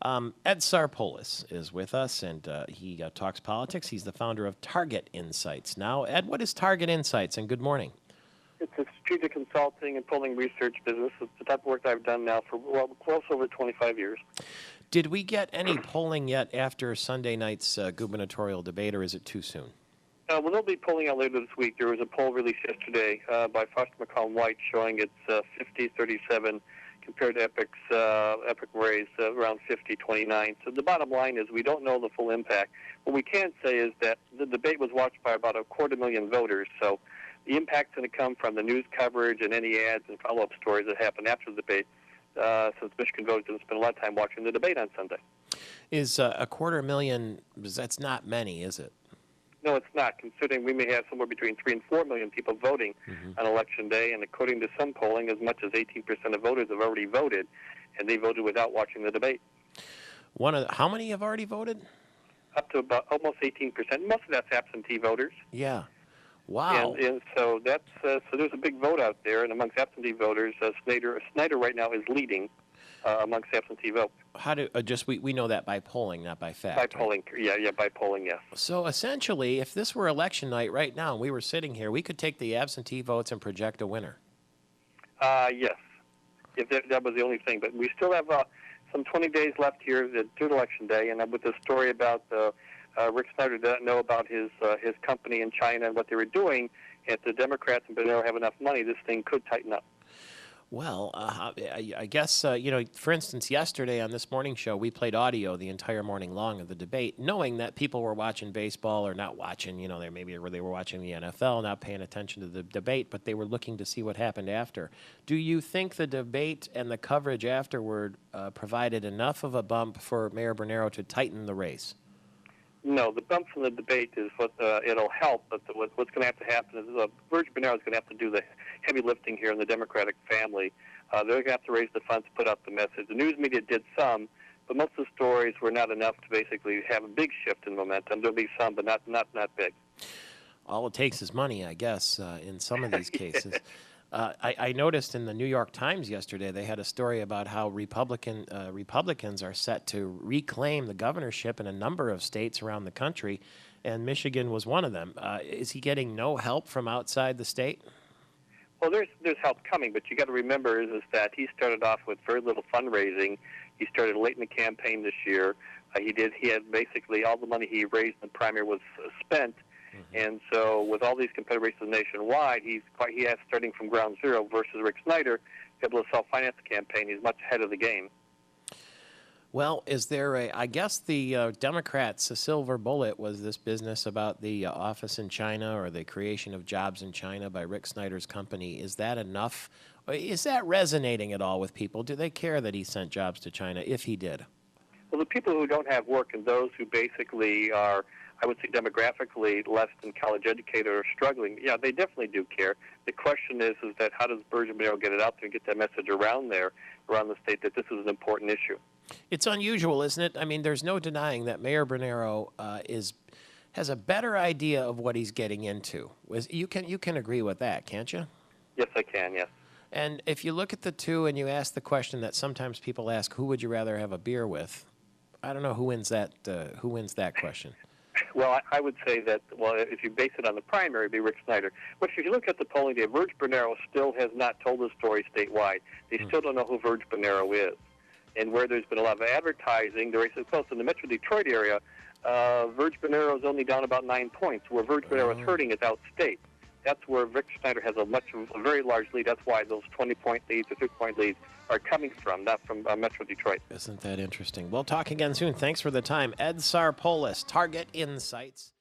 Ed Sarpolus is with us, and he talks politics. He's the founder of Target Insights. Now, Ed, what is Target Insights, and good morning. It's a strategic consulting and polling research business. It's the type of work that I've done now for, close over 25 years. Did we get any polling yet after Sunday night's gubernatorial debate, or is it too soon? Well, they'll be polling out later this week. There was a poll released yesterday by Foster McCollum White showing it's 50-37 compared to Epic Ray's around 50-29. So the bottom line is we don't know the full impact. What we can say is that the debate was watched by about 250,000 voters. So the impact's going to come from the news coverage and any ads and follow-up stories that happen after the debate, since Michigan voters didn't spend a lot of time watching the debate on Sunday. Is 250,000, that's not many, is it? No, it's not, considering we may have somewhere between 3 and 4 million people voting on Election Day, and according to some polling, as much as 18% of voters have already voted, and they voted without watching the debate. How many have already voted? Up to about almost 18%. Most of that's absentee voters. Yeah. Wow. And so that's so there's a big vote out there, and amongst absentee voters, Snyder right now is leading amongst absentee votes. How do we know that by polling, not by fact? By polling, yeah, by polling, yes. So essentially, if this were election night right now, and we were sitting here, we could take the absentee votes and project a winner. Yes, if that was the only thing. But we still have some 20 days left here to Election Day, and with the story about Rick Snyder doesn't know about his company in China and what they were doing. If the Democrats in Bonero have enough money, this thing could tighten up. Well, I guess, for instance, yesterday on this morning show, we played audio the entire morning long of the debate, knowing that people were watching baseball or not watching, they were watching the NFL, not paying attention to the debate, but they were looking to see what happened after. Do you think the debate and the coverage afterward provided enough of a bump for Mayor Bonero to tighten the race? No, the bump from the debate is what it'll help, but what's going to have to happen is Virgil Bonero is going to have to do the heavy lifting here in the Democratic family. They're going to have to raise the funds to put out the message. The news media did some, but most of the stories were not enough to basically have a big shift in momentum. There'll be some, but not big. All it takes is money, I guess, in some of these cases. I noticed in the New York Times yesterday they had a story about how Republicans are set to reclaim the governorship in a number of states around the country, and Michigan was one of them. Is he getting no help from outside the state? Well, there's help coming, but you got to remember is that he started off with very little fundraising. He started late in the campaign this year. He had basically all the money he raised in the primary was spent. And so with all these competitive races nationwide, he has starting from ground zero versus Rick Snyder, able to self-finance the campaign. He's much ahead of the game. Well, is there I guess the Democrats, a silver bullet was this business about the office in China or the creation of jobs in China by Rick Snyder's company. Is that enough? Is that resonating at all with people? Do they care that he sent jobs to China, if he did? Well, the people who don't have work and those who basically are, I would say, demographically less than college educated or struggling, yeah, they definitely do care. The question is that how does Virgil Bonero get it out there and get that message around the state that this is an important issue? It's unusual, isn't it? I mean, there's no denying that Mayor Bonero has a better idea of what he's getting into. You can agree with that, can't you? Yes, I can, yes. And if you look at the two and you ask the question that sometimes people ask, who would you rather have a beer with? I don't know who wins that question. Well, I would say that, if you base it on the primary, it'd be Rick Snyder. But if you look at the polling data, Virgil Bonero still has not told the story statewide. They still don't know who Virgil Bonero is. And where there's been a lot of advertising, the race is close. In the Metro Detroit area, Virgil Bonero is only down about 9 points. Where Virgil Bonero is hurting is outstate. That's where Rick Snyder has a very large lead. That's why those 20-point leads or 30-point leads are coming from, not from Metro Detroit. Isn't that interesting? We'll talk again soon. Thanks for the time. Ed Sarpolus, Target Insights.